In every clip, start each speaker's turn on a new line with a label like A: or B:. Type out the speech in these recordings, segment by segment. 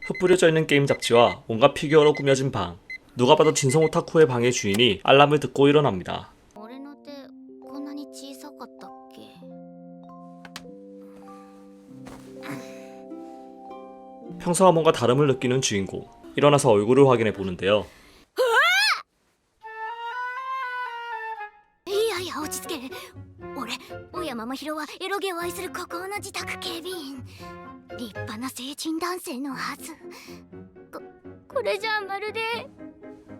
A: 흩뿌려져 있는 게임 잡지와 온갖 피규어로 꾸며진 방. 누가 봐도 진성 오타쿠의 방의 주인이 알람을 듣고 일어납니다.
B: 俺の手こんなに小さかったっけ。
A: 평소와 뭔가 다름을 느끼는 주인공. 일어나서 얼굴을 확인해 보는데요.
B: いやいや落ち着け。俺小山真宙はエロゲを愛する孤高の自宅警備員。立派な成人男性のはず。これじゃあまるで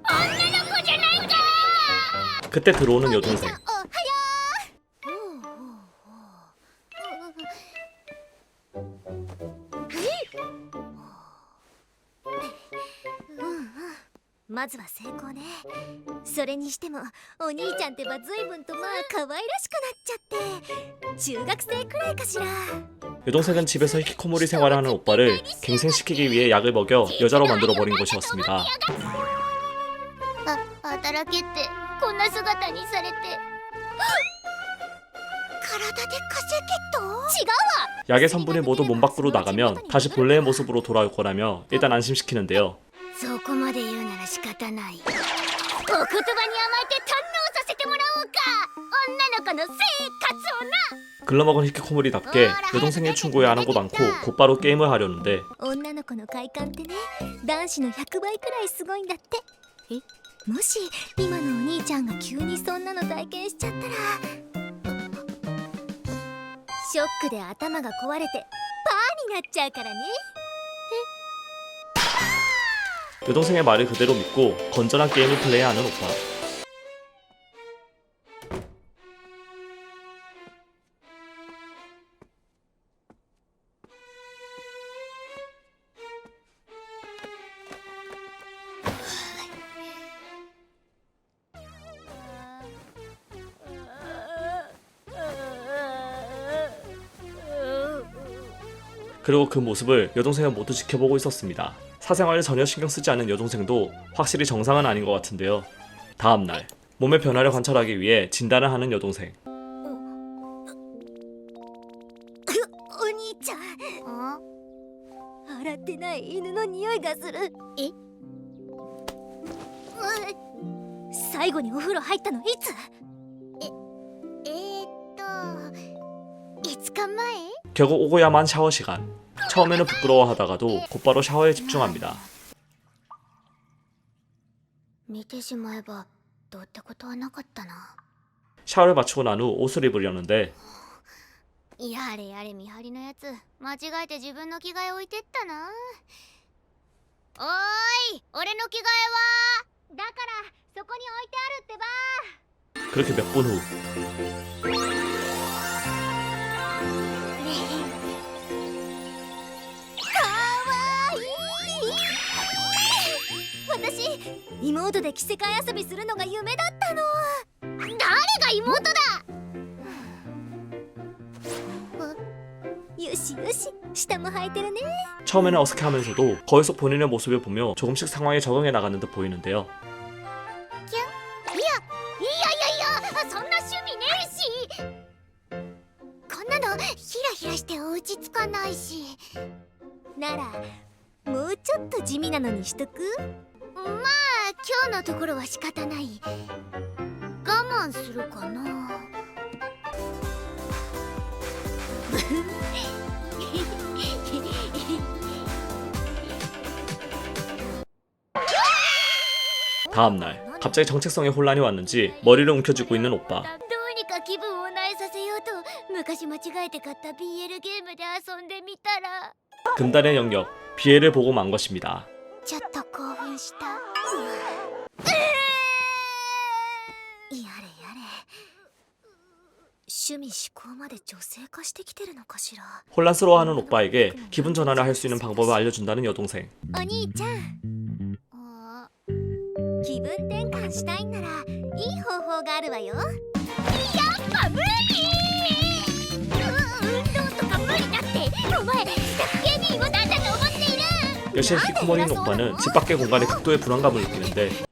B: 女の子じゃないか。
A: 그때 들어오는 여동생.
B: まずは成功ね。それにしてもお兄ちゃんってば随分とまあ可愛らしくなっちゃって中学生くらいかしら。
A: 여동생은 집에서 히키코모리 생활을 하는 오빠를 갱생시키기 위해 약을 먹여 여자로 만들어버린 것이었습니다.
B: 働けってこんな姿にされて体で稼げと。違うわ。
A: 약의 성분이 모두 몸 밖으로 나가면 다시 본래의 모습으로 돌아올 거라며 일단 안심시키는데요.
B: そこまで言うなら仕方ない。お言葉に甘えて堪能させてもらおうか。女の子の生活をな。
A: 글러먹은 히키코모리답게 여동생의 충고에 안 하고 많고 곧바로 게임을 하려는데
B: 女の子の快感ってね男子の100倍くらいすごいんだって。もし今のお兄ちゃんが急にそんなの体験しちゃったらショックで頭が壊れてパーになっちゃうからね。
A: 여동생의 말을 그대로 믿고 건전한 게임을 플레이하는 오빠. 그리고 그 모습을 여동생은 모두 지켜보고 있었습니다. 사생활을 전혀 신경 쓰지 않는 여동생도 확실히 정상은 아닌 것 같은데요. 다음날 몸의 변화를 관찰하기 위해 진단을 하는 여동생.
B: お兄ちゃん洗ってない犬の匂いがする。最後にお風呂入ったのいつ。5日前。
A: 결국 오고야만 샤워 시간. 처음에는 부끄러워하다가도 곧바로 샤워에 집중합니다.
B: 見てしまえばどうってことはなかったな。
A: 샤워를 마치고 난 후 옷을 입으려는데
B: やれやれ見張りのやつ間違えて自分の着替え置いてったな。おーい俺の着替えは。だからそこに置いてあるってば。
A: 그렇게 몇 분 후
B: 私妹で着せ替え遊びするのが夢だったの。誰が妹だ。よしよし下も履いてるね。
A: 처음에는 어색해하면서도 거울 속 본인의 모습을 보며 조금씩 상황에 적응해 나가는 듯 보이는데요.
B: いやそんな趣味ねえし。こんなのヒラヒラして落ち着かないし。ならもうちょっと地味なのにしとく。まあ今日のところは仕方ない。我慢するかな。
A: 다음날 갑자기 정체성에 혼란이 왔는지 머리를 움켜쥐고 있는 오빠.
B: どうにか気分を萎えさせようと昔間違えて買った BL ゲームで遊んでみたら
A: 금단의 영역 비애를 보고 만 것입니다.
B: ちょっと興奮した。やれやれ趣味嗜好まで女性化してきてるのかしら。
A: 혼란스러워하는 오빠에게 기분 전환을 할 수 있는 방법을 알려준다는 여동생.
B: お兄ちゃん気分転換したいんならいい方法があるわよ。やっぱ無理。運動とか無理だって。お前自宅警備員を何だと思っている。
A: 여신 히키코모리인 오빠는 집 밖의 공간에 극도의 불안감을 느끼는데
B: せ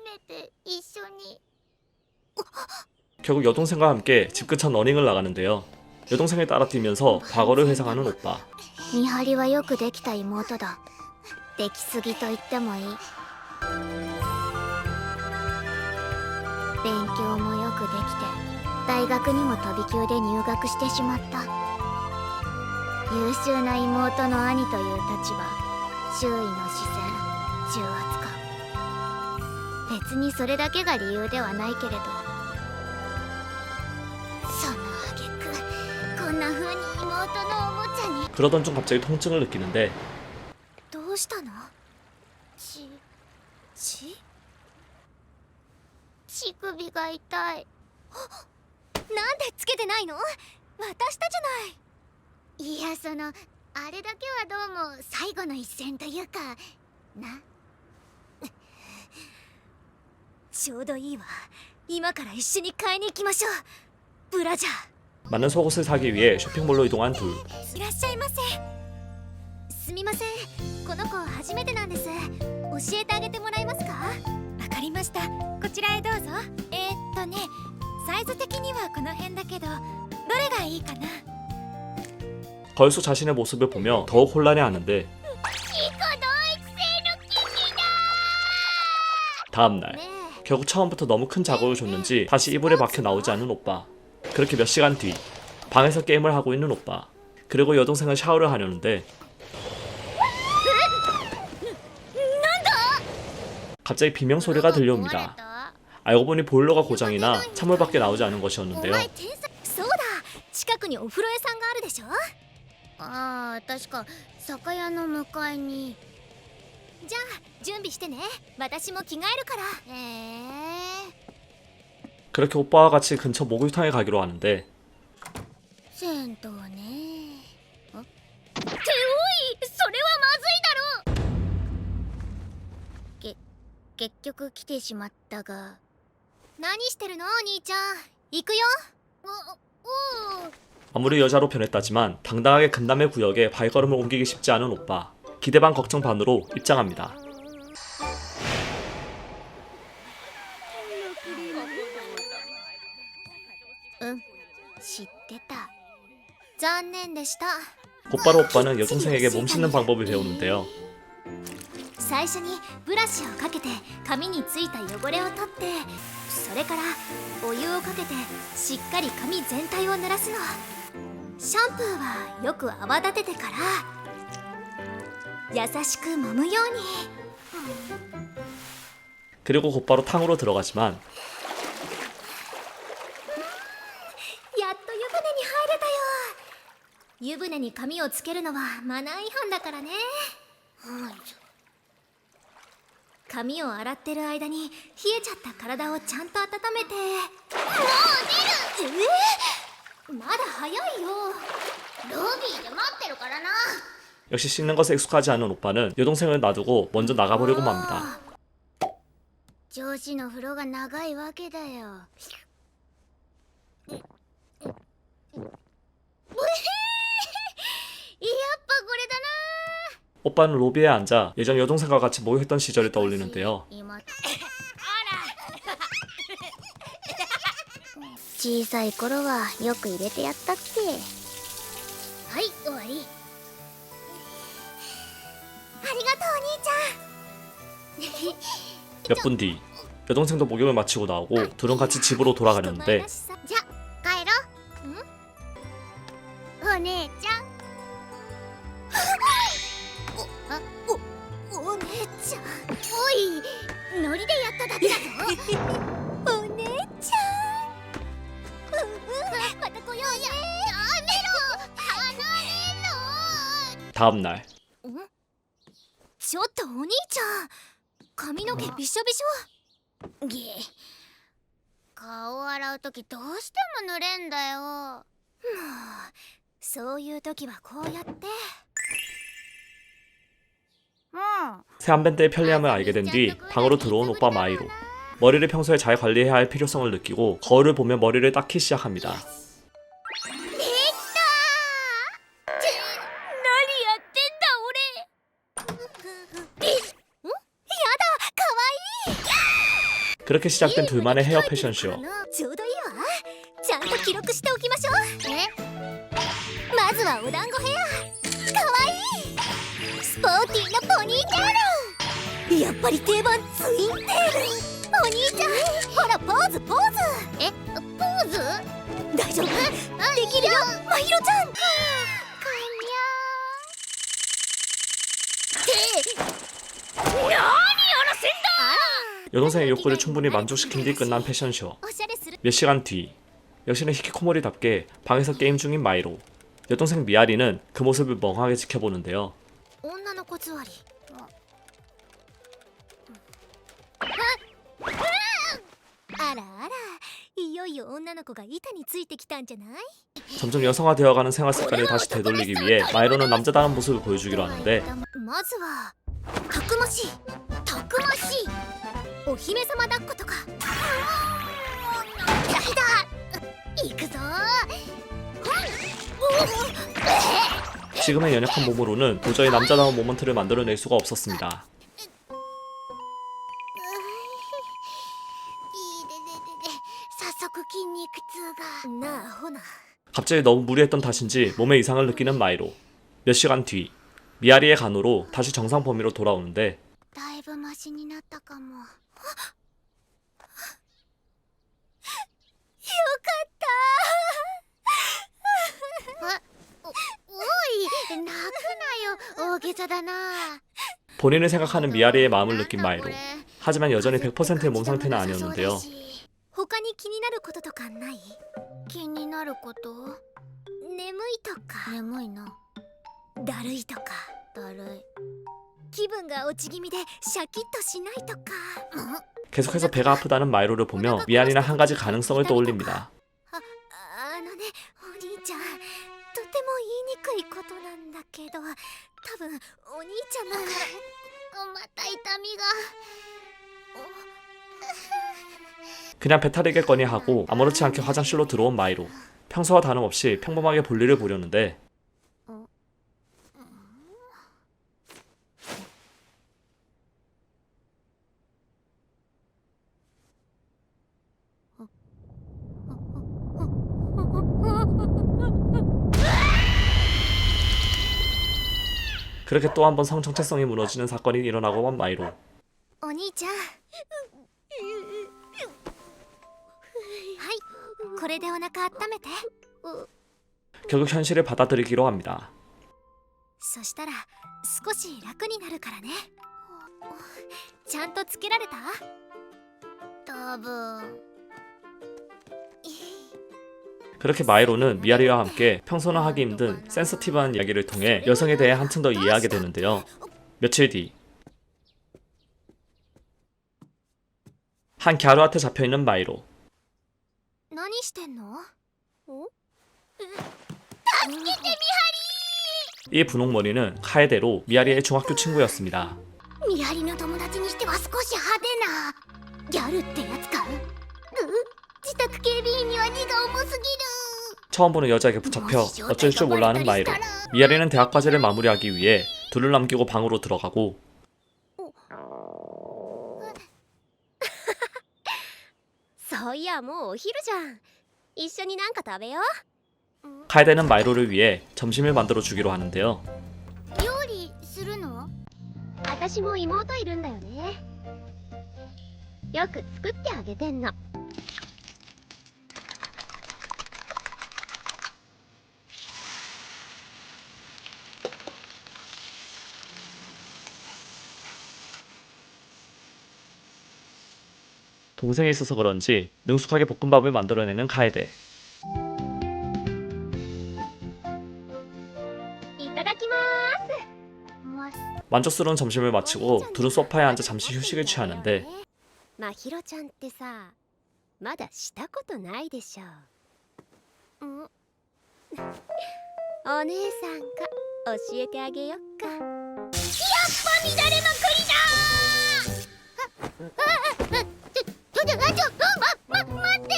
B: めて一緒に。
A: 결국 여동생과 함께 집 근처 러닝을 나가는데요. 여동생을 따라 뛰면서 과거를 회상하는 오빠.
B: 見張りはよくできた妹だ。できすぎと言ってもいい。勉強もよくできて、大学にも飛び級で入学してしまった。優秀な妹の兄という立場、周囲の視線、重圧感。別にそれだけが理由ではないけれど、その挙句こんな風に妹のおもちゃに。
A: 그러던 중 갑자기 통증을 느끼는데
B: どうしたの？乳首が痛い。なんでつけてないの？渡したじゃない。いや、そのあれだけはどうも最後の一戦というかな。ちょうどいいわ。今から一緒に買いに行きましょう。ブラジャー。
A: 맞는 속옷을 사기 위해 쇼핑몰로 이동한 둘.
B: いらっしゃいませ。すみません、この子初めてなんです。教えてあげてもらえますか？わかりました。こちらへどうぞ。サイズ的にはこの辺だけど、どれがいいかな？
A: 거울 속 자신의 모습을 보며 더욱 혼란해하는데 다음날 결국 처음부터 너무 큰 자극을 줬는지 다시 이불에 박혀 나오지 않는 오빠. 그렇게 몇 시간 뒤 방에서 게임을 하고 있는 오빠. 그리고 여동생은 샤워를 하려는데 갑자기 비명 소리가 들려옵니다. 알고 보니 보일러가 고장이나 찬물밖에 나오지 않은 것이었는데요.
B: そうだ、近くにお風呂屋さんがあるでしょ。ああ、確か酒屋の向かいに。じゃあ準備してね。私も着替えるから。
A: 그렇게 오빠와 같이 근처 목욕탕에 가기로 하는데
B: 銭湯ね。っておい、それはまずいだろ。結局来てしまったが。何してるの、お兄ちゃん。行くよ。
A: 아무리 여자로 변했다지만 당당하게 근담의 구역에 발걸음을 옮기기 쉽지 않은 오빠. 기대 반 걱정 반으로 입장합니다.
B: 응, 知ってた。残念でした。
A: 곧바로 오빠는 여동생에게 몸 씻는 방법을 배우는데요.
B: 最初にブラシをかけて髪についた汚れを取って、それからお湯をかけてしっかり髪全体を濡らすの。シャンプーはよく泡立ててから優しく揉むように。
A: 그리고 곧바로 탕으로 들어가지만
B: やっと湯船に入れたよ。湯船に髪をつけるのはマナー違反だからね。髪を洗ってる間に冷えちゃった体をちゃんと温めて。もう出る。まだ早いよ。ロビーで待ってるからな。
A: 역시 씻는 것에 익숙하지 않은 오빠는 여동생을 놔두고 먼저 나가보려고 합니다.
B: 上司の風呂が長いわけだよ。やっぱこれだな。
A: 오빠는 로비에 앉아 예전 여동생과 같이 목욕했던 시절을 떠올리는데요. 小さい頃はよく入れてやったっけ。はい、終わり。ありがとう、お兄ちゃん。 몇 분 뒤 여동생도 목욕을 마치고 나오고 둘은 같이 집으로 돌아가려는데
B: じゃ、帰ろう。お姉ちゃん。お姉ちゃん。おい、ノリでやっただけだぞ。お姉ちゃん。また来ようね。やめろ。離れろ。
A: 다음날
B: ちょっとお兄ちゃん、髪の毛びしょびしょ。顔洗うときどうしても濡れんだよ。もうそういうときはこうやって。
A: 세안밴드의 편리함을 알게 된 뒤 방으로 들어온 오빠 마이로. 머리를 평소에 잘 관리해야 할 필요성을 느끼고 거울을 보며 머리를 닦기 시작합니다.
B: できた。何やってんだ俺。やだ、かわいい。
A: 그렇게 시작된 둘만의 헤어 패션쇼.
B: ちょうどいいわ。ちゃんと記録しておきましょう。まずはお団子ヘア。かわーティーなポニーテール。やっぱり定番ツインテール。お兄ちゃん、ほらポーズポーズ。え、ポーズ？大丈夫？できるよ、まひろちゃん。何やらせんだ。
A: 여동생의 욕구를 충분히 만족시킨 뒤 끝난 패션쇼. 몇 시간 뒤, 역시는 히키코모리답게 방에서 게임 중인 마이로. 여동생 미아리는 그 모습을 멍하게 지켜보는데요.
B: 女の子座り。あらあら、いよいよ女の子が板についてきたんじゃない？
A: 점점 여성화되어가는 생활 습관을 다시 되돌리기 위해 마이로는 남자다운 모습을 보여주기로 하는데
B: まずはたくましい、たくましいお姫様抱っことか。やだ、行くぞ。
A: 지금의 연약한 몸으로는 도저히 남자다운 모먼트를 만들어낼 수가 없었습니다. 갑자기 너무 무리했던 탓인지 몸에 이상을 느끼는 마이로. 몇 시간 뒤, 미아리의 간호로 다시 정상 범위로 돌아오는데
B: だいぶマシになったかも。よかった。おい、泣くなよ。大げさだな。
A: 본인을 생각하는 미아리의 마음을 느낀 마이로. 하지만 여전히 100%의 몸 상태는 아니었는데요.
B: 他に気になることとかない？気になること？眠いとか。眠いな。だるいとか。だるい。気分が落ち気味でシャキッとしないとか。
A: 계속해서 배가 아프다는 마이로를 보며 미아리는 한 가지 가능성을 떠올립니다.
B: あのね、お兄ちゃん、とても言いにくいことなんだけど、多分お兄ちゃんだから。また痛みが。
A: 그냥 배탈이겠거니 하고 아무렇지 않게 화장실로 들어온 마이로. 평소와 다름없이 평범하게 볼일을 보려는데 그렇게 또 한 번 성 정체성이 무너지는 사건이 일어나고 만 마이로.
B: お兄ちゃん。はい、これでお腹温めて。
A: 결국 현실을 받아들이기로 합니다.
B: そしたら少し楽になるからね。ちゃんとつけられた？多分。
A: 그렇게 마이로는 미아리와 함께 평소는 하기 힘든 센서티브한 이야기를 통해 여성에 대해 한층 더 이해하게 되는데요. 며칠 뒤, 한 갸루한테 잡혀있는 마이로.
B: 何してんの？
A: 이 분홍머리는 카에데로 미아리의 중학교 친구였습니다.
B: ミハリの友達にしては少し派手なギャルってやつか？自宅警備員には荷が重すぎる。
A: 처음 보는 여자에게 붙잡혀 어쩔 줄 몰라 하는 마이로. 미아리는 대학 과제를 마무리하기 위해 둘을 남기고 방으로 들어가고
B: そういやもうお昼じゃん。一緒になんか食べよう。
A: 카에데는 마이로를 위해 점심을 만들어 주기로 하는데요.
B: 料理するの？私も妹いるんだよね。よく作ってあげてんの。
A: 동생이 있어서 그런지 능숙하게 볶음밥을 만들어내는 카에데. 만족스러운 점심을 마치고 둘은 소파에 앉아 잠시 휴식을 취하는데
B: まひろちゃんってさ、まだしたことないでしょ。お姉さんが教えてあげよっか。やっぱ乱れまくりだ。待って。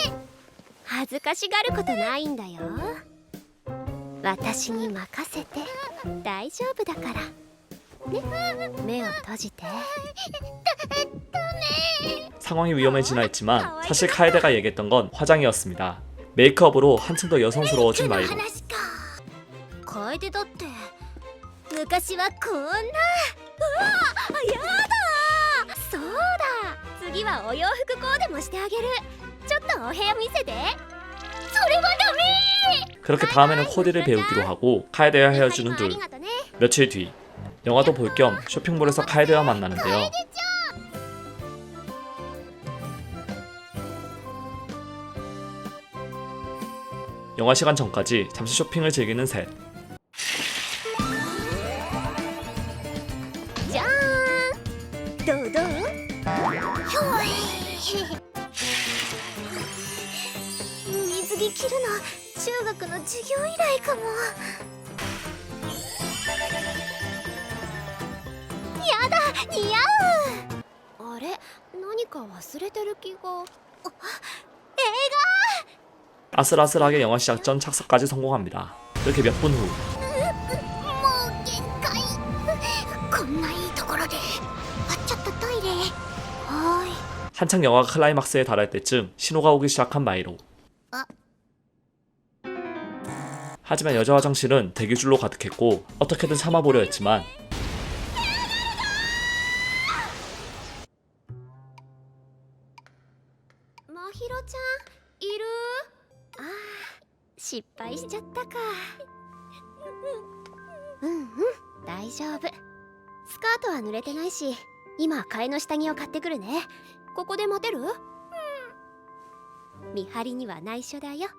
B: 恥ずかしがることないんだよ。私に任せて大丈夫だから。 目を閉じて。
A: 상황이 위험해지나 했지만 사실 카에데가 얘기했던 건 화장이었습니다. 메이크업으로 한층 더 여성스러워진 마이로.
B: 楓だって昔はこんな。うわやだ。そうだ、次はお洋服コーデもしてあげる。ちょっとお部屋見せて。それはダメ。
A: 그렇게 다음에는 코디를 배우기로 하고 카에데와 헤어지는 둘. 며칠 뒤 영화도 볼 겸 쇼핑몰에서 카에데와 만나는데요. 영화 시간 전까지 잠시 쇼핑을 즐기는 셋.
B: じゃーん。どうどう？ひょい。水着着るの中学の授業以来かも。やだ、似合う。あれ、何か忘れてる気が。あ、映
A: 아슬아슬하게 영화 시작 전 착석까지 성공합니다. 그렇게 몇 분 후
B: 画。もう限界。こんないいところで。あ、ちょっとトイレ。はーい。
A: 한창 영화가 클라이막스에 달할 때쯤 신호가 오기 시작한 마이로.
B: 아.
A: 하지만 여자 화장실은 대기줄로 가득했고 어떻게든 참아보려 했지만
B: 마히로ちゃんいる？ああ、失敗しちゃったか。大丈夫。スカートは濡れてないし、今替えの下着を買ってくるね。ここで待てる？見張りには内緒だよ。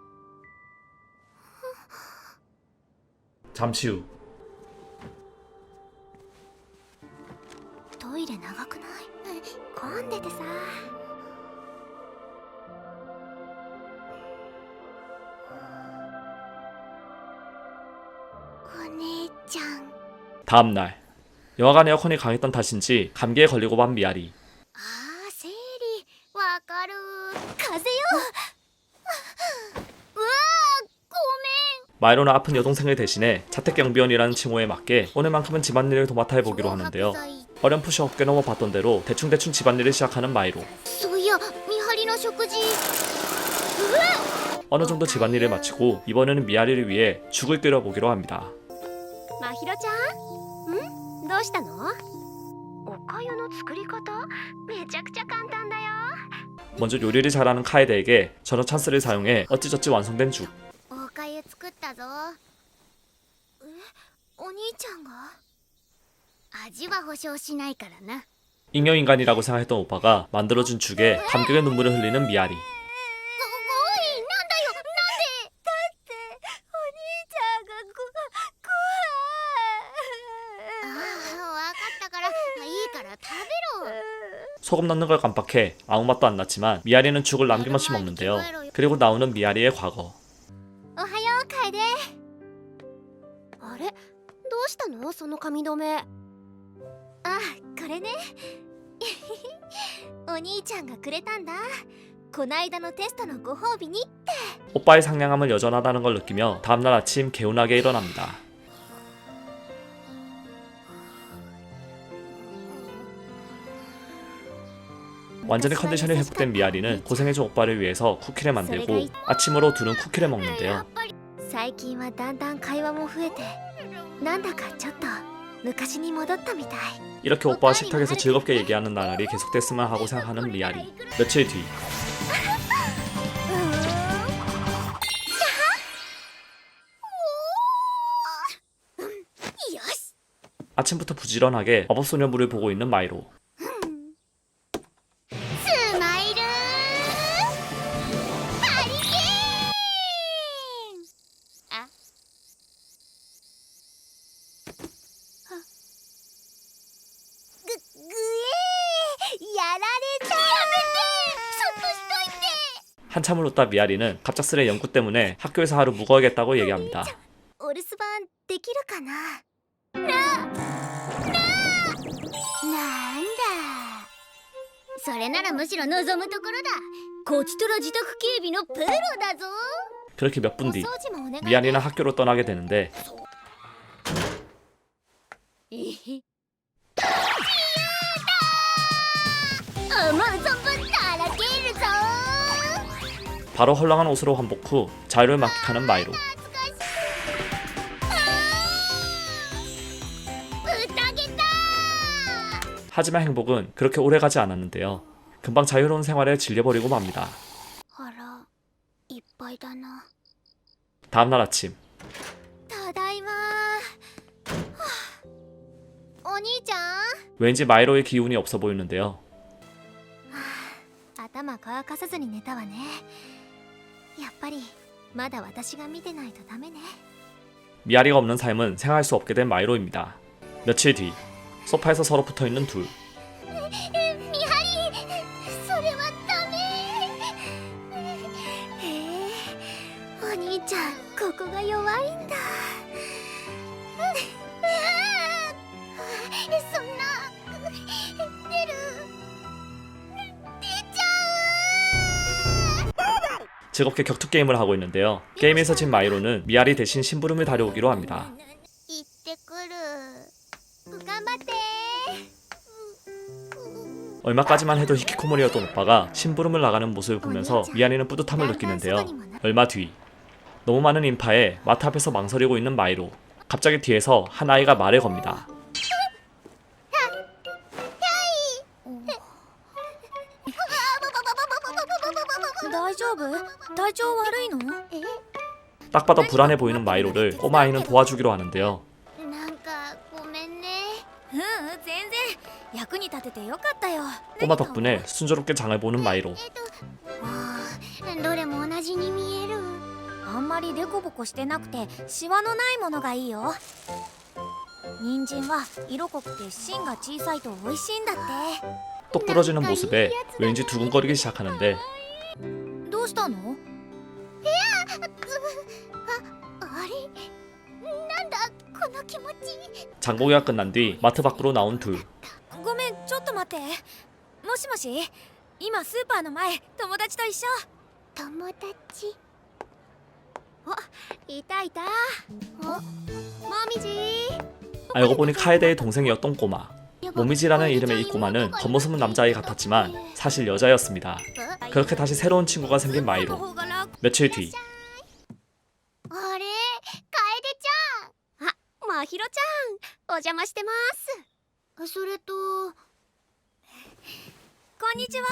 A: 잠시 후
B: トイレ長くない？混んでてさ。お姉ちゃん。
A: 다음날 영화관 에어컨이 강했던 탓인지 감기에 걸리고 만 미아리.
B: ああ、生理わかる。風邪よ。うわあ、ごめん。
A: 마이로는 아픈 여동생을 대신해 자택경비원이라는 칭호에 맞게 오늘만큼은 집안일을 도맡아 해보기로 하는데요. 어렴풋이 어깨 넘어 봤던 대로 대충대충 집안일을 시작하는 마이로.
B: そういや、見張りの食事。
A: 어느 정도 집안일을 마치고 이번에는 미아리를 위해 죽을 끓여보기로 합니다.
B: まひろちゃん？どうしたの？おかゆの作り方？めちゃくちゃ簡単だよ。
A: 먼저 요리를 잘하는 카에데에게 전화 찬스를 사용해 어찌저찌 완성된 죽.
B: おかゆ作ったぞ。え、お兄ちゃんが？味は保証しないからな。
A: 잉여인간이라고 생각했던 오빠가 만들어준 죽에 감격의 눈물을 흘리는 미아리.
B: おい、なんだよ、なんで？だってお兄ちゃんがああ、わかったから、いいから食べろ。
A: 소금 넣는 걸 깜빡해 아무 맛도 안 났지만 미아리는 죽을 남김없이 먹는데요. 그리고 나오는 미아리의 과거.
B: おはよう、楓。あれ、どうしたのその髪留め。あ、これね。お兄ちゃんがくれたんだ。こないだのテストのご褒美にって。
A: 오빠의 상냥함은 여전하다는 걸 느끼며 다음날 아침 개운하게 일어납니다. 완전히 컨디션이 회복된 미아리는 고생해준 오빠를 위해서 쿠키를 만들고 아침으로 둘은 쿠키를 먹는데요.
B: 最近はだんだん会話も増えて、なんだかちょっと昔に戻ったみたい。
A: 이렇게 오빠와 식탁에서 즐겁게 얘기하는 나날이 계속됐으면 하고 생각하는 미아리. 며칠 뒤
B: よし。
A: 아침부터 부지런하게 마법소녀물을 보고 있는 마이로.
B: スマイルハリケーン。あ、ぐえやられた。やめて、そっとしといて。
A: 한참을 웃다 미아리는 갑작스레 연구 때문에 학교에서 하루 묵어야겠다고 얘기합니다.
B: お留守番できるかな。なんだ、それならむしろ望むところだ。こちとら自宅警備のプロだぞ。
A: 그렇게 몇 분 뒤
B: お掃除もお願いね。
A: 미아리는 학교로 떠나게 되는데
B: 思う存分だらけるぞ。
A: 바로 헐렁한 옷으로 환복 후 자유를 만끽하는 마이로. 하지만 행복은 그렇게 오래가지 않았는데요. 금방 자유로운 생활에 질려버리고 맙니다.
B: あらいっぱいだな
A: 다음날 아침
B: ただいまお兄ちゃん
A: 왠지 마이로의 기운이 없어 보이는데요.
B: 頭乾かさずに寝たわねやっぱりまだ私が見てないとダメね
A: 미아리가 없는 삶은 생각할 수 없게 된 마이로입니다. 며칠 뒤 소파에서 서로 붙어있는 둘.
B: 見張りそれはダメへえお兄ちゃんここが弱いんだそんな出ちゃう
A: 즐겁게 격투 게임을 하고 있는데요. 게임에서 진 마이로는 미아리 대신 심부름을 다녀오기로 합니다.
B: 行ってくる頑張って
A: 얼마까지만 해도 히키코모리였던 오빠가 심부름을 나가는 모습을 보면서 미아리는 뿌듯함을 느끼는데요. 얼마 뒤 너무 많은 인파에 마트 앞에서 망설이고 있는 마이로. 갑자기 뒤에서 한 아이가 말을 겁니다.
B: 大丈夫体調悪いの
A: 딱 봐도 불안해 보이는 마이로를 꼬마 아이는 도와주기로 하는데요.
B: なんかごめんね全然役に立ててよかったよ
A: 꼬마 덕분에 순조롭게 장을 보는 마이로.
B: どれも同じに見えるあんまりデコボコしてなくてシワのないものがいいよ人参は色濃くて芯が小さいと美味しいんだって
A: 똑 부러지는 모습에 왠지 두근거리기 시작하는데
B: どうしたのあれなんだこの気持ち
A: 장보기가 끝난 뒤 마트 밖으로 나온 둘.
B: ごめんちょっと待ってもしもし今スーパーの前友達と一緒友達あいたいたもみじ
A: 알고 보니 카에데의 동생이었던 꼬마. 모미지라는 이름의 이 꼬마는 겉모습은 남자아이 같았지만 사실 여자였습니다. 그렇게 다시 새로운 친구가 생긴 마이로. 며칠 뒤
B: あれ楓ちゃんあまひろちゃんお邪魔してますそれとこんにちは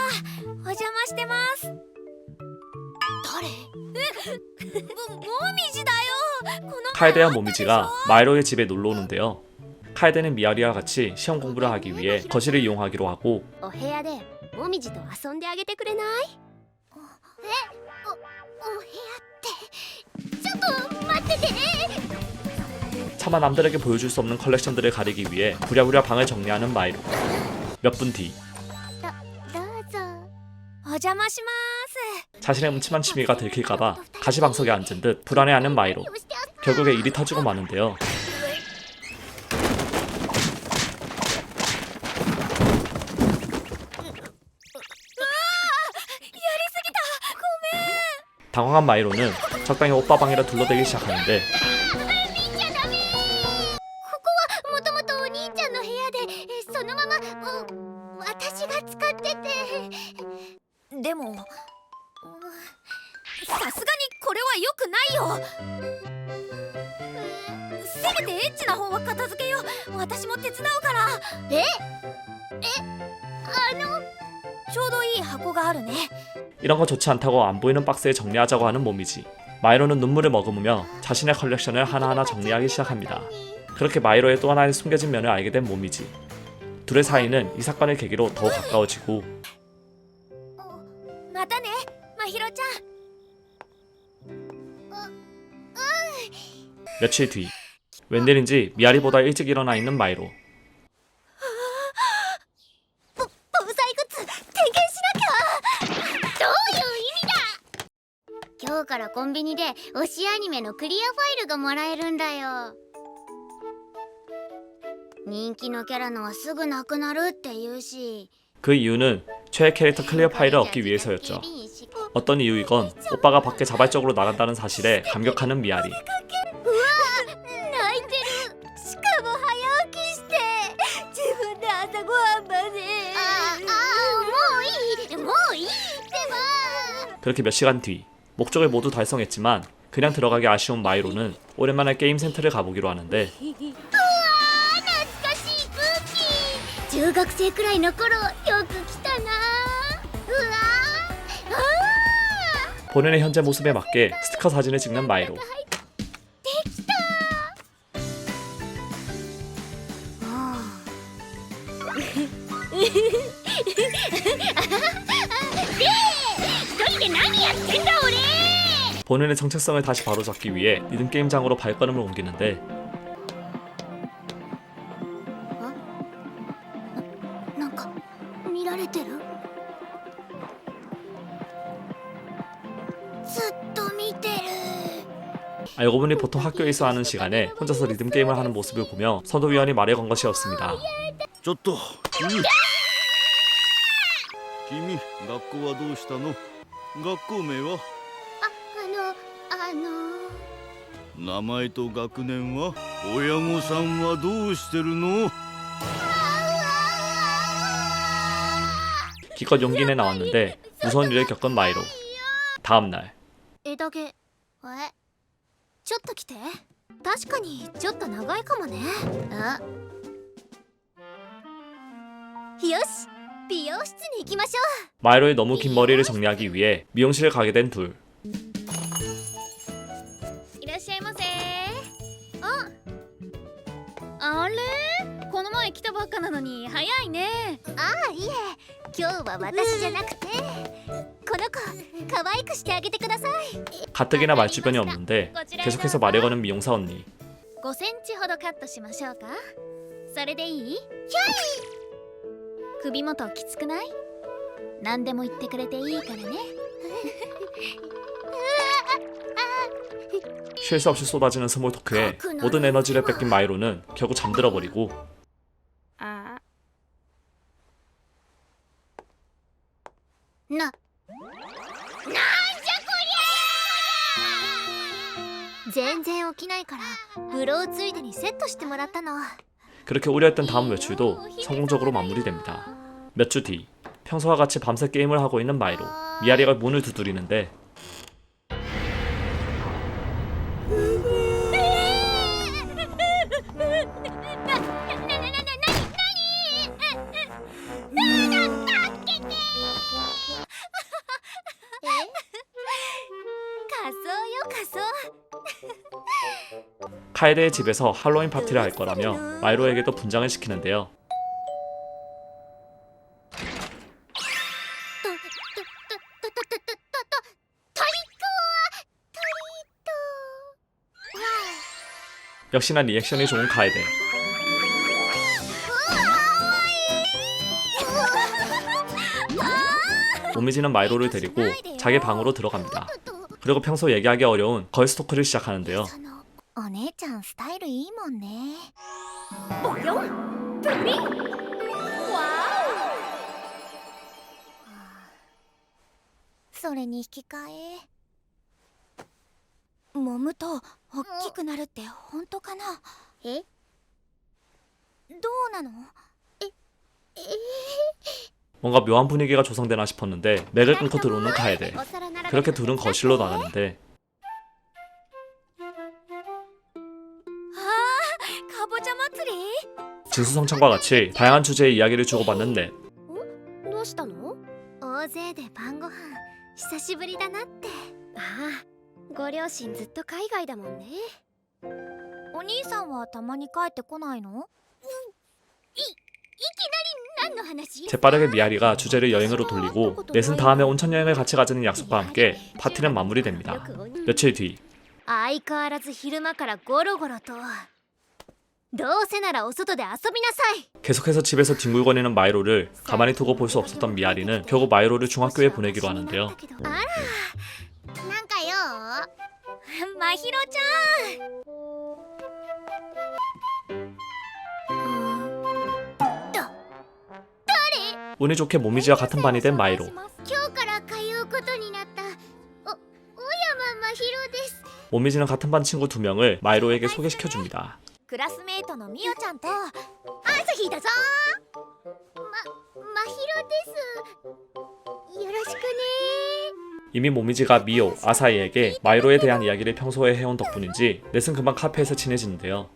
B: お邪魔してます誰もみじだよこの
A: 카에데와 모미지가 마이로의 집에 놀러 오는데요. 카에데는 미아리와 같이 시험 공부를 하기 위해 거실을 이용하기로 하고
B: お部屋でもみじと遊んであげてくれないお部屋ってちょっと待ってて
A: 차마 남들에게 보여줄 수 없는 컬렉션들을 가리기 위해 부랴부랴 방을 정리하는 마이로. 몇 분 뒤
B: どうぞお邪魔します
A: 자신의 음침한 취미가 들킬까봐 가시방석에 앉은 듯 불안해하는 마이로. 결국에 일이 터지고 마는데요. 당황한 마이로는 적당히 오빠 방이라 둘러대기 시작하는데
B: ここはもともとお兄ちゃんの部屋でそのまま私が使っててでもさすがにこれは良くないよせめてエッチな方は片付けよう私も手伝うからちょうどいい箱があるね
A: 이런 거 좋지 않다고 안 보이는 박스에 정리하자고 하는 모미지. 마이로는 눈물을 머금으며 자신의 컬렉션을 하나하나 정리하기 시작합니다. 그렇게 마이로의 또 하나의 숨겨진 면을 알게 된 모미지. 둘의 사이는 이 사건을 계기로 더욱 가까워지고
B: またねまひろちゃん
A: 며칠 뒤 웬일인지 미아리보다 일찍 일어나 있는 마이로.
B: 防災グッズ点検しなきゃどういう意味だ今日からコンビニで推しアニメのクリアファイルがもらえるんだよ人気のキャラのはすぐなくなるって言うし
A: 그 이유는 최애 캐릭터 클리어 파일을 얻기 위해서였죠. 어떤 이유이건 오빠가 밖에 자발적으로 나간다는 사실에 감격하는 미아리.
B: 泣いてるしかも早起きして自分で朝ごはんまでもういいってば
A: 그렇게 몇 시간 뒤 목적을 모두 달성했지만 그냥 들어가기 아쉬운 마이로는 오랜만에 게임 센터를 가보기로 하는데
B: 懐かしい空気自中学生くらいの頃よく来たな。うわあ
A: 본인의 현재 모습에 맞게 스티커 사진을 찍는 마이로.
B: できた。一人で何やってんだ俺。
A: 본인의 정체성을 다시 바로잡기 위해 리듬 게임장으로 발걸음을 옮기는데
B: なんか見られてる。ずっと見てる。
A: 알고 보니 보통 학교에 있어 하는 시간에 혼자서 리듬 게임을 하는 모습을 보며 선도위원이 말을 건 것이었습니다.
C: ちょっと君学校はどうしたの？学校名は？名前と学年は？親御さんはどうしてるの？
A: 기껏 용기 내 나왔는데 무서운 일을 겪은 마이로. 다음날
B: 枝毛。ちょっと来て。確かにちょっと長いかもね。よし、美容室に行きましょ
A: 마이로의 너무 긴 머리를 정리하기 위해 미용실을 가게 된 둘.
B: う。いらっしゃいませ。
D: あれこの前来たばっかなのに早いね。
B: ああ、いえ、今日は私じゃなくてこの子可愛くしてあげてください。
A: 가뜩이나 말주변이 없는데 계속해서 말을 거는 미용사 언니.
D: 5センチほどカットしましょうか。それでいい？首元きつくない？何でも言ってくれていいからね。
A: 쉴 새 없이 쏟아지는 스몰 토크에 모든 에너지를 뺏긴 마이로는 결국 잠들어 버리고
B: なんじゃこりゃ。全然起きないからブローついでにセットしてもらったの。
A: 그렇게 우려했던 다음 외출도 성공적으로 마무리됩니다. 몇 주 뒤 평소와 같이 밤새 게임을 하고 있는 마이로. 미아리가 문을 두드리는데 카에데의 집에서 할로윈 파티를 할 거라며 마이로에게도 분장을 시키는데요. 역시나 리액션이 좋은 카에데. 모미지는 마이로를 데리고 자기 방으로 들어갑니다. 그리고 평소 얘기하기 어려운 걸스 토크를 시작하는데요.
B: お姉ちゃんスタイルいいもんね。それに引き換え揉むと大きくなるって本当かな。どうなの？
A: 뭔가 묘한 분위기가 조성되나 싶었는데 맥을 끊고 들어오는 카에데. 그렇게 둘은 거실로 나가는데 진수성찬과 같이 다양한 주제의 이야기를 주고받는 넷.
B: どうしたの？大勢で晩ご飯久しぶりだなって。ああ、ご両親ずっと海外だもんね。お兄さんはたまに帰ってこないの？いきなり何の話？
A: 재빠르게 미아리가 주제를 여행으로 돌리고 넷은 다음에 온천 여행을 같이 가자는 약속과 함께 파티는 마무리됩니다. 며칠 뒤
B: 相変わらず昼間からゴロゴロと。どうせならお外で遊びなさい。
A: 계속해서 집에서 뒹굴거리는 마이로를 가만히 두고 볼 수 없었던 미아리는 결국 마이로를 중학교에 보내기로 하는데요.
B: あら、なんかよ。
D: まひろちゃん。
A: 운이 좋게 모미지와 같은 반이 된 마이로.
B: 今日から通うことになった小山まひろです。
A: 모미지는 같은 반 친구 2명을 마이로에게 소개시켜줍니다.
B: クラスメイトのみおちゃんと朝日だぞ。まひろです。よろしくね。
A: 이미 모미지가 미오, 아사히에게 마이로에 대한 이야기를 평소에 해온 덕분인지 넷은 금방 카페에서 친해지는데요.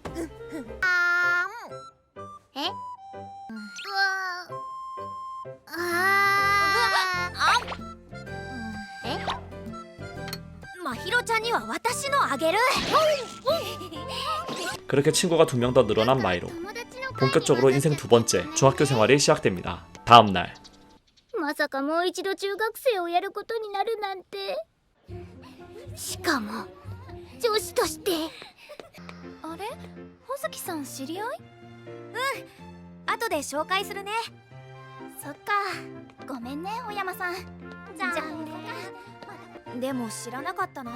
B: まひろちゃんには私のあげる
A: 그렇게 친구가 2명 더 늘어난 마이로. 본격적으로 인생 두 번째 중학교 생활이 시작됩니다. 다음 날
B: まさかもう一度中学生をやることになるなんてしかも女子としてあれ穂月さん知り合い後で紹介するねそっかごめんね小山さんじゃあでも知らなかったな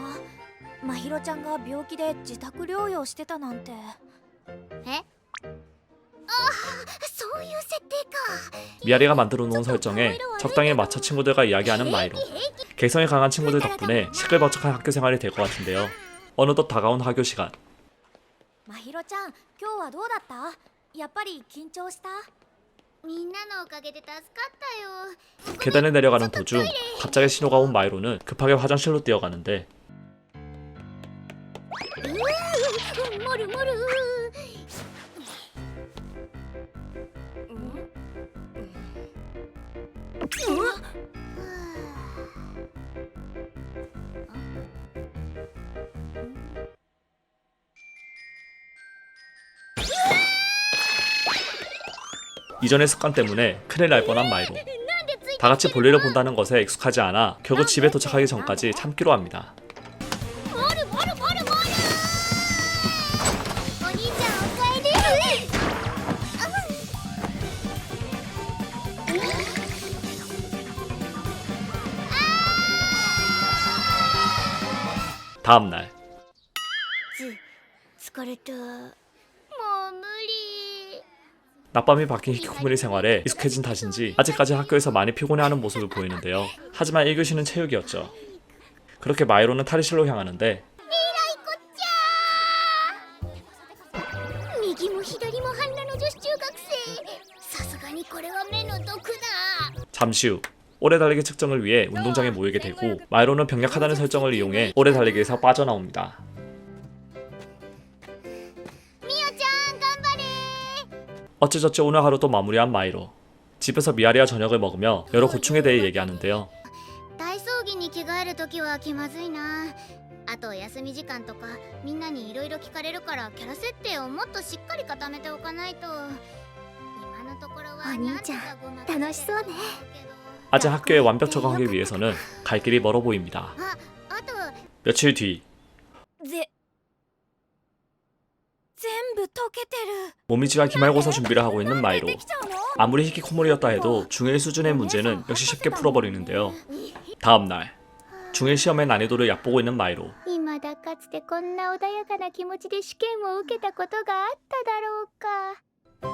B: まひろちゃんが病気で自宅療養してたなんてえそういう設定か
A: 미아리가 만들어 놓은 설정에 적당히 맞춰 친구들과 이야기하는 마이로. 개성이 강한 친구들 덕분에 시끌벅적한 학교 생활이 될 것 같은데요. 어느덧 다가온 학교 시간.
B: まひろちゃん今日はどうだったやっぱり緊張したみんなのおかげで助かったよ
A: 계단을 내려가는 도중 갑자기 신호가 온 마이로는 급하게 화장실로 뛰어가는데
B: もるもる
A: 이전의 습관 때문에 큰일 날 뻔한 마이로. 다 같이 볼일을 본다는 것에 익숙하지 않아 결국 집에 도착하기 전까지 참기로 합니다.
B: もるもるもるもるお兄ちゃんおかえり
A: 다음 날
B: 疲れたもう無理
A: 낮밤이 바뀐 히키코모리 생활에 익숙해진 탓인지 아직까지 학교에서 많이 피곤해하는 모습을 보이는데요. 하지만 1교시는 체육이었죠. 그렇게 마이로는 탈의실로 향하는데
B: 右も左も半裸の女子中学生さすがにこれは目の毒だ
A: 잠시 후 오래 달리기 측정을 위해 운동장에 모이게 되고 마이로는 병약하다는 설정을 이용해 오래 달리기에서 빠져나옵니다.
B: みおちゃん頑張れ
A: 어찌저찌 오늘 하루도 마무리한 마이로. 집에서 미아리와 저녁을 먹으며 여러 고충에 대해 얘기하는데요.
B: 体操着に着替えるときは気まずいなあと休み時間とかみんなにいろいろ聞かれるからキャラ設定をもっとしっかり固めておかないと今のところはお兄ちゃん楽しそうね
A: 아직 학교에 완벽 적응하기 위해서는 갈 길이 멀어 보입니다.
B: あと
A: 며칠 뒤
B: 全部溶けてる
A: 모미지가 기말고사 준비를 하고 있는 마이로. 아무리 히키코모리였다 해도 중1 수준의 문제는 역시 쉽게 풀어버리는데요. 다음 날 중1 시험의 난이도를 얕보고 있는 마이로.
B: 今だかつてこんな穏やかな気持ちで試験を受けたことがあっただろうか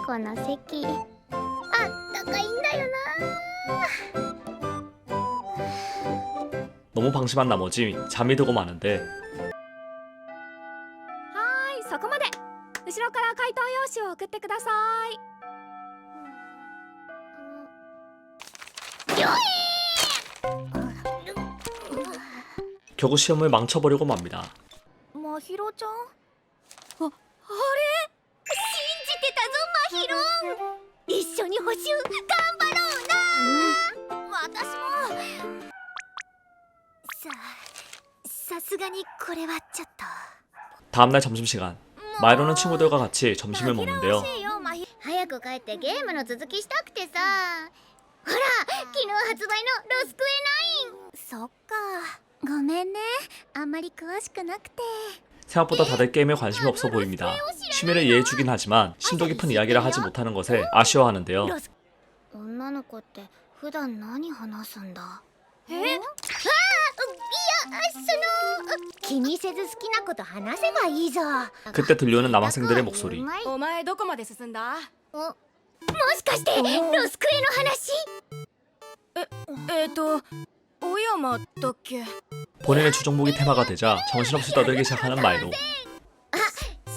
B: この席あったかいんだよな
A: 너무 방심한 나머지 잠이 들고 마는데
B: はいそこまで後ろから回答用紙を送ってください
A: 결국 시험을 망쳐버리고 맙니다.
B: まひろちゃんあれ信じてたぞまひろ一緒に補習頑張ろうな私もさすがにこれはちょっと
A: 다음날 점심시간 마이로는 친구들과 같이 점심을 먹는데요.
B: 早く帰ってゲームの続きしたくてさほら昨日発売のロスクエ9そっかごめんねあんまり詳しくなくて
A: 생각보다 다들 게임에 관심이 없어 보입니다. 취미를 이해해주긴 하지만 심도 깊은 이야기를 하지 못하는 것에 아쉬워하는데요.
B: 女の子って普段何話すんだ気にせず好きなこと話せばいいぞ
A: 그때 들려오는 남학생들의 목소리.
E: お前どこまで進んだ？
B: もしかしてロスクエの話
E: 小山だっけ？
A: 본인의 주종목이 테마가 되자 정신없이 떠들기 시작하는 마이로.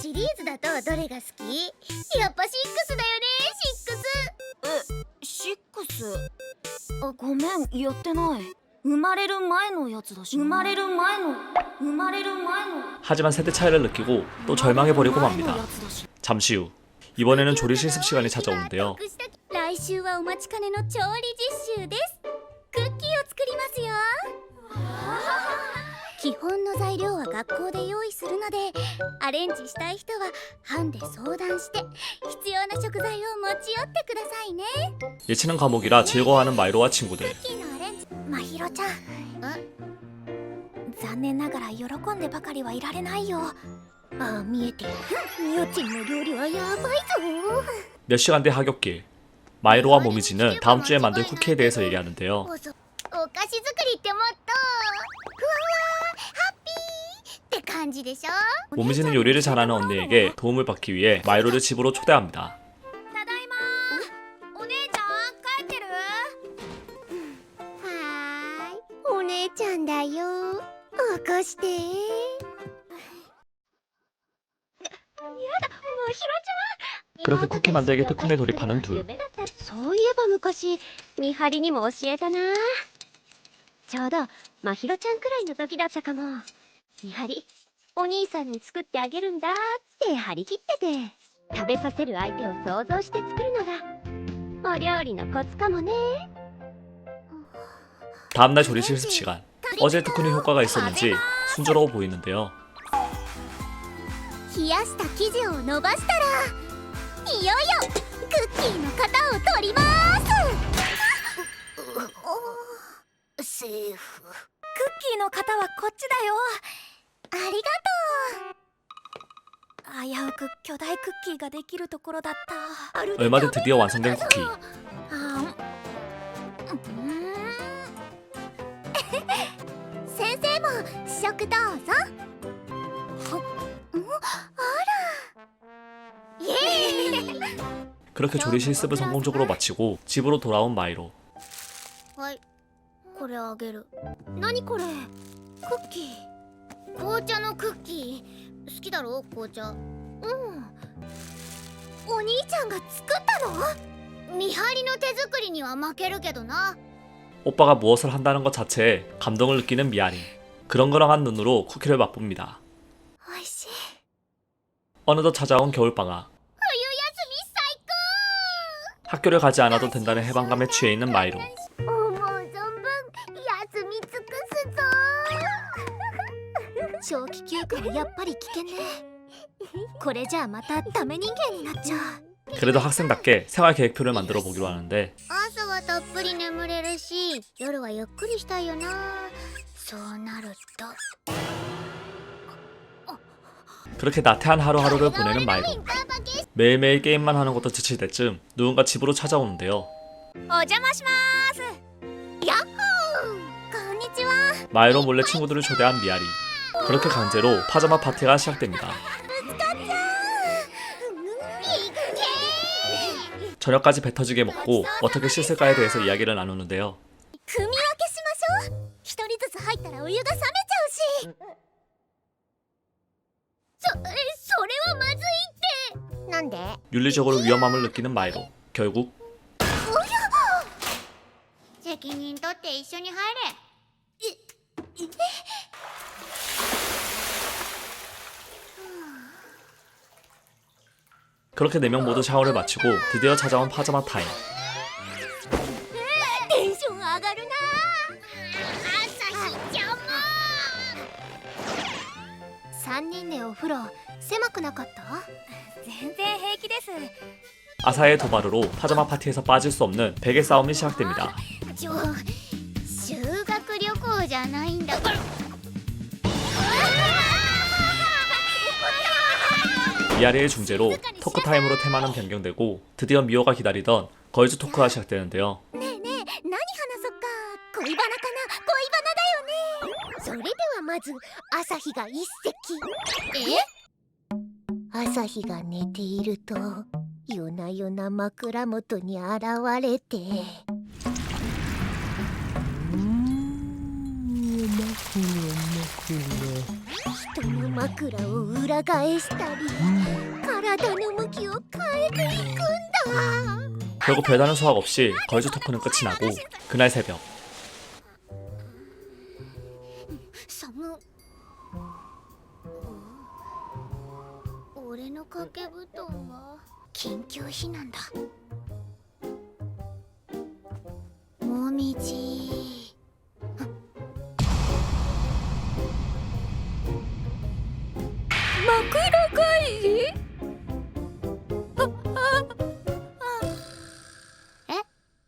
B: シリーズだとどれが好きやっぱ6だよね
E: 6？
B: あごめんやってない生まれる前のやつだし生まれる前の
A: 하지만 세대 차이를 느끼고 또 절망해버리고 맙니다. 잠시 후 이번에는 조리 실습 시간이 찾아오는데요.
B: 来週はお待ちかねの調理実習ですクッキーを作りますよ基本の材料は学校で用意するのでアレンジしたい人は班で相談して必要な食材を持ち寄ってくださいね
A: 예체능 과목이라 즐거워하는 마이로와 친구들.
B: クッキーのアレンジまひろちゃん残念ながら喜んでばかりはいられないよああ見えてるみおちんの料理はやばいぞ
A: 몇 시간 뒤 하굣길. 마이로와 모미지는 다음 주에 만들 쿠키에 대해서 얘기하는데요.
B: お菓子作りってもっとふわふわハッピーって感じでしょ
A: 모미지는 요리를 잘하는 언니에게 도움을 받기 위해 마이로를 집으로 초대합니다.
D: ただいまお姉ちゃん帰ってる
B: はーいお姉ちゃんだよ起こして
A: 그렇게 쿠키 만들기 특훈에 돌입하는 둘.
B: そういえば昔見張りにも教えたなちょうどまひろちゃんくらいの時だったかも見張りお兄さんに作ってあげるんだって張り切ってて食べさせる相手を想像して作るのがお料理のコツかもね
A: 다음날 조리 실습 시간. 어제 특훈이 효과가 있었는지 순조로워 보이는데요.
B: 冷やした生地を伸ばしたらいよいよクッキーの型を取りますセーフクッキーの型はこっちだよありがとう危うく巨大クッキーができるところだった
A: 얼마 뒤 드디어 완성된 쿠키.
B: 先生も試食どうぞイエーイ
A: 그렇게 조리 실습을 성공적으로 마치고 집으로 돌아온 마이로.
B: はいこれあげる何これクッキー紅茶のクッキー好きだろ紅茶お兄ちゃんが作ったの見張りの手作りには負けるけどな
A: 오빠가 무엇을 한다는 것 자체에 감동을 느끼는 미아리. 그렁그렁한 눈으로 쿠키를 맛봅니다.
B: おいしい
A: 어느덧 찾아온 겨울방학.
B: 冬休み最高
A: 학교를 가지 않아도 된다는 해방감에 취해 있는 마이로.
B: 思う存分休み尽くすぞ長期休暇はやっぱり危険ねこれじゃあまたダメ人間になっちゃう
A: 그래도 학생답게 생활 계획표를 만들어 보기로 하는데
B: 朝はたっぷり眠れるし夜はゆっくりしたいよなそうなると
A: 그렇게 나태한 하루하루를 보내는 마이로. 매일매일 게임만 하는 것도 지칠 때쯤 누군가 집으로 찾아오는데요.
D: お邪魔します
B: ヤッホーこんにちは
A: 마이로 몰래 친구들을 초대한 미아리. 그렇게 강제로 파자마 파티가 시작됩니다. 저녁까지 배 터지게 먹고 어떻게 씻을까에 대해서 이야기를 나누는데요.
B: 組み分けしましょう一人ずつ入ったらお湯が冷めちゃうしそれはまずいってなんで
A: 윤리적으로 위험함을 느끼는 마이로. 결국
B: 責任取って一緒に入れ
A: 그렇게 4명 모두 샤워를 마치고 드디어 찾아온 파자마 타임.
B: テンション上がるな朝日ちゃんも3人でお風呂狭くなかった
D: 全然平気です
A: 아사의 도발으로 파자마 파티에서 빠질 수 없는 베개 싸움이 시작됩니다.
B: 修学旅行じゃないんだから
A: 미아리의 중재로 토크 타임으로 테마는 변경되고 드디어 미호가 기다리던 걸즈 토크가 시작되는데요.
B: ねえねえ何話そっか恋バナかな恋バナだよねそれではまず朝日が一席朝日が寝ていると夜な夜な枕元に現れて人の枕を裏返したり体の向きを変えていくんだ
A: 결국 별다른 수확 없이 걸즈 토크는 끝이 나고 그날 새벽
B: 寒俺の掛け布団は昨緊急避難だ。もみじ。
E: 枕会議？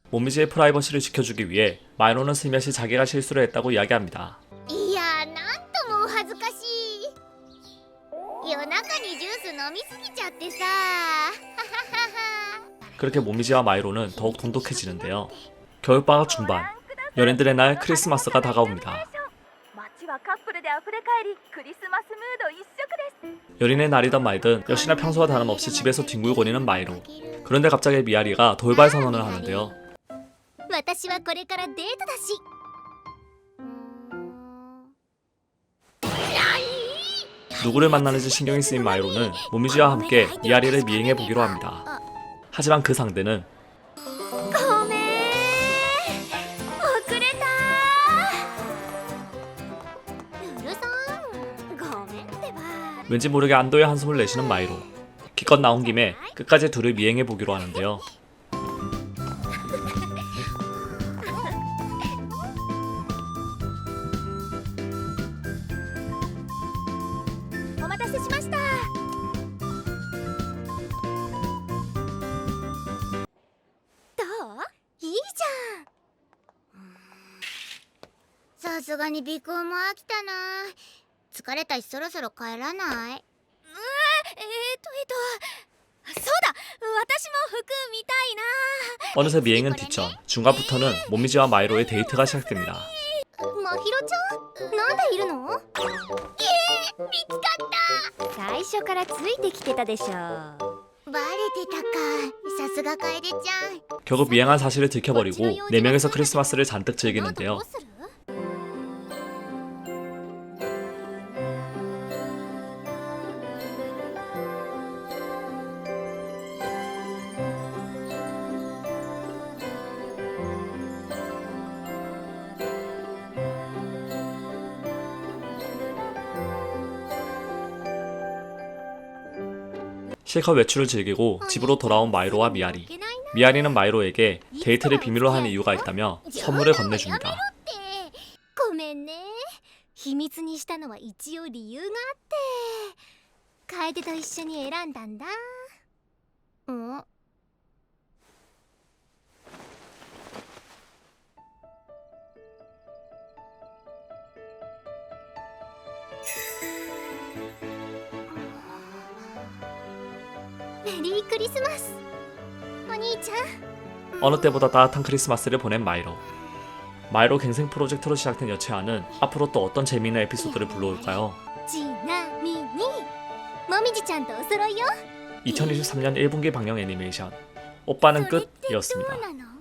A: 모미지의 프라이버시를 지켜주기 위해 마이로는 슬며시 자기가 실수를 했다고 이야기합니다.
B: いやなんともお恥ずかしい。夜中にジュース飲みすぎちゃってさ。
A: 그렇게 모미지와 마이로는 더욱 돈독해지는데요. 겨울방학 중반, 연인들의 날 크리스마스가 다가옵니다.
E: 街はカップルで溢れ返りクリスマスムード一色です
A: 연인의 날이든 말든 역시나 평소와 다름없이 집에서 뒹굴거리는 마이로. 그런데 갑자기 미아리가 돌발 선언을 하는데요.
B: 私はこれからデートだし。
A: 누구를 만나는지 신경이 쓰인 마이로는 모미지와 함께 미아리를 미행해 보기로 합니다. 하지만 그 상대는
B: ごめん遅れた。ルルさんごめんってば。
A: 왠지 모르게 안도의 한숨을 내쉬는 마이로. 기껏 나온 김에 끝까지 둘을 미행해 보기로 하는데요.
B: お待たせしました。どう？いいじゃん。さすがに尾行も飽きたな。疲れたしそろそろ帰らない？そうだ、私も服見たいな。
A: 어느새 미행은 뒷전. 중간부터는 모미지와 마이로의 데이트가 시작됩니다.
B: まひろちゃんなんでいるの？見つかった。最初からついてきてたでしょ。バレてたか。さすが楓ちゃん。
A: 결국 미행한 사실을 들켜버리고 4명에서 크리스마스를 잔뜩 즐기는데요.
B: どうする？
A: 실컷 외출을 즐기고 집으로 돌아온 마이로와 미아리. 미아리는 마이로에게 데이트를 비밀로 하는 이유가 있다며 선물을 건네줍니다.
B: ごめんね。秘密にしたのは一応理由があって、楓と一緒に選んだんだ。ん？メリークリスマス。お兄ちゃん。
A: 어느 때보다 따뜻한 크리스마스를 보낸 마이로. 마이로 갱생 프로젝트로 시작된 여체화는 앞으로 또 어떤 재미있는 에피소드를 불러올까요?
B: ちなみにもみじちゃんとお揃いよ。
A: 2023년 1분기 방영 애니메이션 오빠는 끝이었습니다.
B: どうなの？